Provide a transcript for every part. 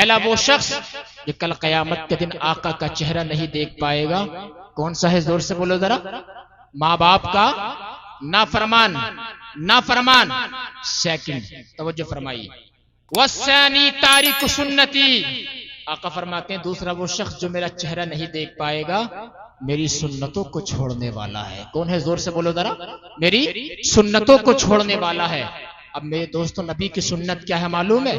پہلا وہ شخص جو کل قیامت کے دن آقا کا چہرہ نہیں دیکھ پائے گا، کون سا ہے؟ زور سے بولو ذرا۔ ماں باپ کا نافرمان۔ سیکنڈ، توجہ فرمائیے، والثانی تارک سنتی، آقا فرماتے ہیں دوسرا وہ شخص جو میرا چہرہ نہیں دیکھ پائے گا، میری سنتوں کو چھوڑنے والا ہے۔ کون ہے؟ زور سے بولو ذرا۔ میری سنتوں کو چھوڑنے والا ہے۔ اب میرے دوستوں، نبی کی سنت کیا ہے معلوم ہے؟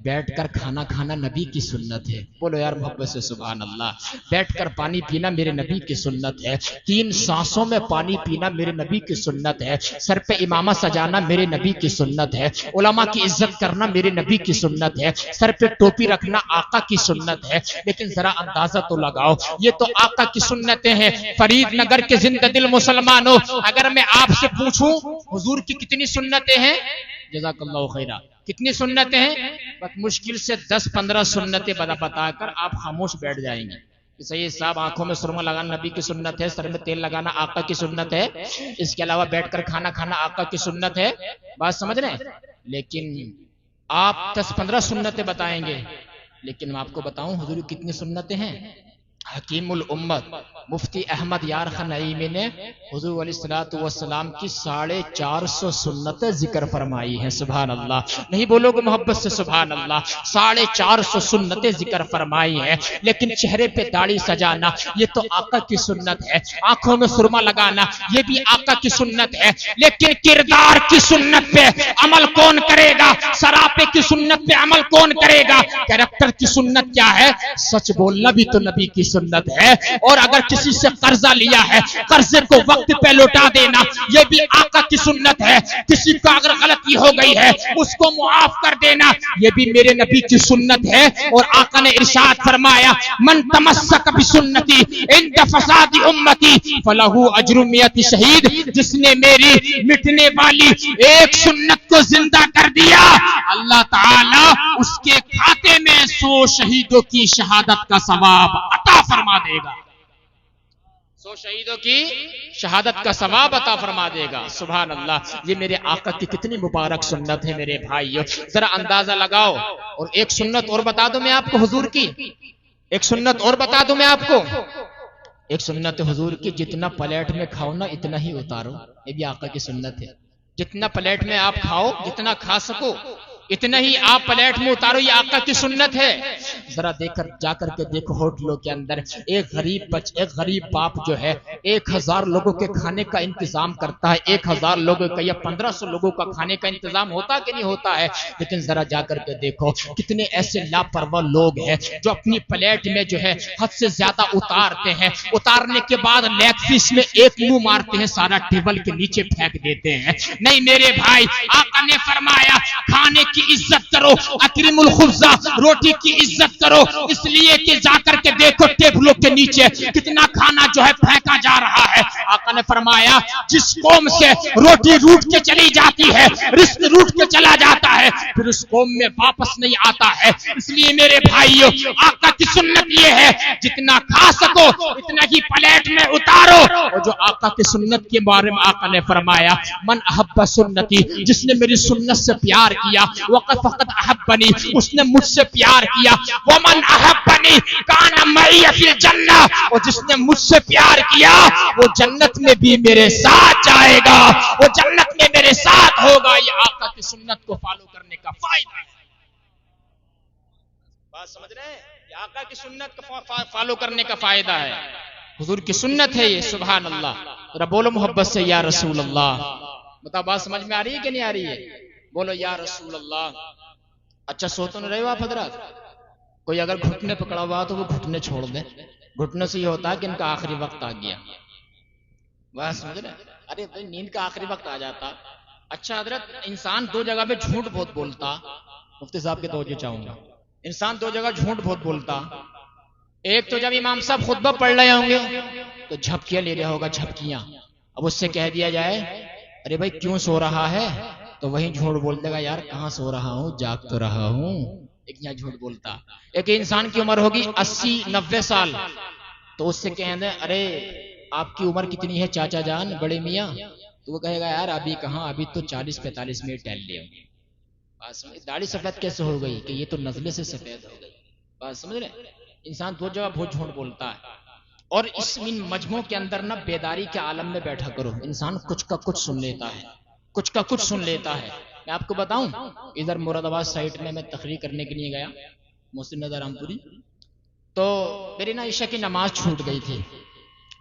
بیٹھ کر کھانا کھانا نبی کی سنت ہے۔ بولو یار محبت سے سبحان اللہ۔ بیٹھ کر پانی پینا میرے نبی کی سنت ہے۔ 3 سانسوں میں پانی پینا میرے نبی کی سنت ہے۔ سر پہ امامہ سجانا میرے نبی کی سنت ہے۔ علماء کی عزت کرنا میرے نبی کی سنت ہے۔ سر پہ ٹوپی رکھنا آقا کی سنت ہے۔ لیکن ذرا اندازہ تو لگاؤ، یہ تو آقا کی سنتیں ہیں۔ فرید نگر کے زندہ دل مسلمانوں، اگر میں آپ سے پوچھوں حضور کی کتنی سنتیں ہیں؟ جزاک اللہ خیرہ، کتنی سنتیں ہیں؟ بس مشکل سے 10-15 سنتیں بتا کر آپ خاموش بیٹھ جائیں گے۔ سید صاحب، آنکھوں میں سرما لگانا نبی کی سنت ہے، سر میں تیل لگانا آقا کی سنت ہے، اس کے علاوہ بیٹھ کر کھانا کھانا آقا کی سنت ہے۔ بات سمجھ رہے ہیں؟ لیکن آپ 10-15 سنتیں بتائیں گے، لیکن میں آپ کو بتاؤں حضور کی کتنی سنتیں ہیں؟ حکیم الامت مفتی احمد یار خان نعیمی نے حضور علیہ الصلوۃ والسلام کی 450 سنتیں ذکر فرمائی ہیں۔ سبحان اللہ، نہیں بولو گے محبت سے سبحان اللہ؟ 450 سنتیں ذکر فرمائی ہیں۔ لیکن چہرے پہ داڑھی سجانا یہ تو آقا کی سنت ہے، آنکھوں میں سرما لگانا یہ بھی آقا کی سنت ہے، لیکن کردار کی سنت پہ عمل کون کرے گا؟ سراپے کی سنت پہ عمل کون کرے گا؟ کریکٹر کی سنت کیا ہے؟ سچ بولنا بھی تو نبی کی سنت ہے، اور اگر کسی سے قرضہ لیا ہے قرضے کو وقت پہ لوٹا دینا یہ بھی آقا کی سنت ہے۔ کسی کو اگر غلطی ہو گئی ہے اس کو معاف کر دینا یہ بھی میرے نبی کی سنت ہے۔ اور آقا نے ارشاد فرمایا، من تمسک بسنتی عند فساد امتی فلہ اجر 100 شہید، جس نے میری مٹنے والی ایک سنت کو زندہ کر دیا اللہ تعالی اس کے کھاتے میں 100 شہیدوں کی شہادت کا ثواب عطا فرما دے گا۔ 100 شہیدوں کی شہادت کا ثواب عطا فرما دے گا۔ سبحان اللہ، یہ میرے آقا کی کتنی مبارک سنت ہے میرے بھائیو، ذرا اندازہ لگاؤ۔ اور ایک سنت اور بتا دوں میں آپ کو حضور کی، ایک سنت اور بتا دوں میں آپ کو، ایک سنت حضور کی، جتنا پلیٹ میں کھاؤ نا اتنا ہی اتارو، یہ بھی آقا کی سنت ہے۔ جتنا پلیٹ میں آپ کھاؤ، جتنا کھا سکو اتنا ہی آپ پلیٹ میں اتارو، یہ آقا کی سنت ہے۔ ذرا جا کر کے دیکھو ہوٹلوں کے اندر ایک غریب باپ جو ہے 1000 لوگوں کے کھانے کا انتظام کرتا ہے، 1000 لوگوں کا یا 1500 لوگوں کا کھانے کا انتظام ہوتا کہ نہیں ہوتا ہے؟ لیکن ذرا جا کر کے دیکھو کتنے ایسے لاپرواہ لوگ ہیں جو اپنی پلیٹ میں جو ہے حد سے زیادہ اتارتے ہیں، اتارنے کے بعد لیگ پیس میں ایک منہ مارتے ہیں، سارا ٹیبل کے نیچے پھینک دیتے ہیں۔ نہیں میرے بھائی، آقا نے فرمایا کھانے کی عزت کرو، اکرم الخبز، روٹی کی عزت کرو، اس لیے کہ جا کر کے دیکھو ٹیبلوں کے نیچے کتنا کھانا جو ہے پھینکا جا رہا ہے۔ آقا نے فرمایا جس قوم سے روٹی روٹ کے چلی جاتی ہے، رزق روٹ کے چلا جاتا ہے، پھر اس قوم میں واپس نہیں آتا ہے۔ اس لیے میرے بھائیو، آقا کی سنت یہ ہے جتنا کھا سکو اتنا ہی پلیٹ میں اتارو۔ اور جو آقا کی سنت کے بارے میں آقا نے فرمایا، من احب سنتی، جس نے میری سنت سے پیار کیا، فقط احبنی، اس نے مجھ سے پیار کیا، ومن احبنی کان معی فی الجنہ، اور جس نے مجھ سے پیار کیا وہ جنت میں بھی میرے ساتھ جائے گا، وہ جنت میں میرے ساتھ ہوگا۔ یہ آقا کی سنت کو فالو کرنے کا فائدہ ہے۔ بات سمجھ رہے ہیں؟ یہ آقا کی سنت کو فالو کرنے کا فائدہ ہے، حضور کی سنت ہے یہ۔ سبحان اللہ، ذرا بولو محبت سے یا رسول اللہ۔ بتاؤ بات سمجھ میں آ رہی ہے کہ نہیں آ رہی ہے؟ بولو یا رسول اللہ۔ اچھا سو تو نہیں رہے ہو آپ حضرات؟ کوئی اگر گھٹنے پکڑا ہوا تو وہ گھٹنے چھوڑ دیں، گھٹنے سے یہ ہوتا ہے کہ ان کا آخری وقت آ گیا۔ بات سمجھ رہے؟ ارے بھائی نیند کا آخری وقت آ جاتا۔ اچھا حضرت، انسان 2 جگہ پہ جھوٹ بہت بولتا، مفتی صاحب کے توجہ چاہوں گا، انسان 2 جگہ جھوٹ بہت بولتا۔ ایک تو جب امام صاحب خطبہ پڑھ رہے ہوں گے تو جھپکیاں لے رہا ہوگا، جھپکیاں، اب اس سے کہہ دیا جائے ارے بھائی کیوں سو رہا ہے، تو وہیں جھوٹ بول دے گا، یار کہاں سو رہا ہوں، جاگ تو رہا ہوں۔ ایک یہاں جھوٹ بولتا۔ ایک انسان کی عمر ہوگی 80-90 سال، تو اس سے کہیں دے ارے آپ کی عمر کتنی ہے چاچا جان، بڑے میاں، تو وہ کہے گا یار ابھی کہاں، ابھی تو 40-45 منٹ ٹہل لے ہوں۔ داڑھی سفید کیسے ہو گئی؟ کہ یہ تو نزلے سے سفید ہو گئی۔ بات سمجھ رہے ہیں؟ انسان دو جگہ بہت جھوٹ بولتا ہے، اور اس ان مجموعوں کے اندر نہ بیداری کے عالم میں بیٹھا کرو، انسان کچھ کا کچھ سن لیتا ہے، کچھ کا کچھ سن لیتا ہے۔ میں آپ کو بتاؤں، ادھر مراد آباد سائٹ میں تقریر کرنے کے لیے گیا، محسن نظر رام پوری، تو میری نا عشاء کی نماز چھوٹ گئی تھی،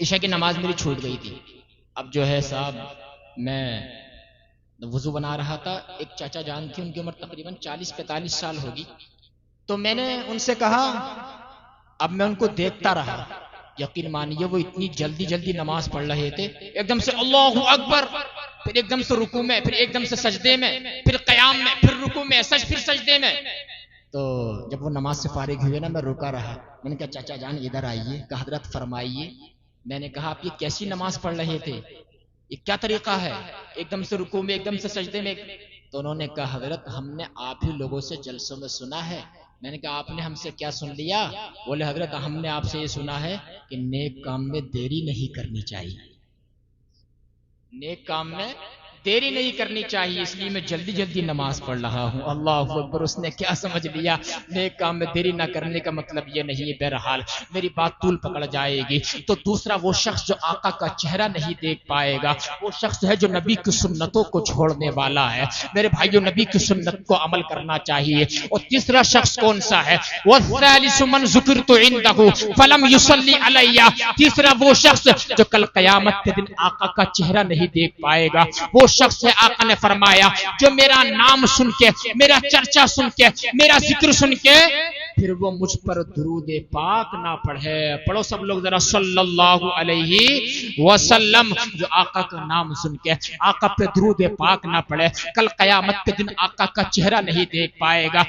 عشاء کی نماز میری چھوٹ گئی تھی۔ اب جو ہے صاحب میں وضو بنا رہا تھا، ایک چاچا جان تھی، ان کی عمر تقریباً 40-45 سال ہوگی، تو میں نے ان سے کہا، اب میں ان کو دیکھتا رہا، یقین مانیے وہ اتنی جلدی جلدی نماز پڑھ رہے تھے، ایک دم سے اللہ اکبر، پھر ایک دم سے رکوع میں، پھر ایک دم سے سجدے میں، پھر قیام میں، پھر رکوع میں، پھر سجدے میں۔ تو جب وہ نماز سے فارغ ہوئے نا، میں رکا رہا، میں نے کہا چاچا جان ادھر آئیے، کہ حضرت فرمائیے۔ میں نے کہا آپ یہ کیسی نماز پڑھ رہے تھے، یہ کیا طریقہ ہے، ایک دم سے رکوع میں، ایک دم سے سجدے میں؟ تو انہوں نے کہا حضرت ہم نے آپ ہی لوگوں سے جلسوں میں سنا ہے۔ میں نے کہا آپ نے ہم سے کیا سن لیا؟ بولے حضرت ہم نے آپ سے یہ سنا ہے کہ نیک کام میں دیری نہیں کرنی چاہیے، نیک کام میں دیری نہیں کرنی چاہیے، اس لیے میں جلدی جلدی نماز پڑھ رہا ہوں۔ اللہ اکبر، اس نے کیا سمجھ لیا نیک کام میں دیری نہ کرنے کا مطلب یہ نہیں ہے۔ بہرحال میری بات طول پکڑ جائے گی۔ تو دوسرا وہ شخص جو آقا کا چہرہ نہیں دیکھ پائے گا، وہ شخص ہے جو نبی کی سنتوں کو چھوڑنے والا ہے۔ میرے بھائیو نبی کی سنت کو عمل کرنا چاہیے۔ اور تیسرا شخص کون سا ہے؟ والثالث من ذکرت عنده فلم يصلي علی، تیسرا وہ شخص جو کل قیامت کے دن آقا کا چہرہ نہیں دیکھ پائے گا۔ وہ شخص ہے، آقا نے فرمایا، جو میرا نام سن کے، میرا چرچا سن کے، میرا ذکر سن کے پھر وہ مجھ پر درود پاک نہ پڑھے۔ پڑھو سب لوگ ذرا صلی اللہ علیہ وسلم۔ جو آقا کا نام سن کے آقا پہ درود پاک نہ پڑھے، کل قیامت کے دن آقا کا چہرہ نہیں دیکھ پائے گا۔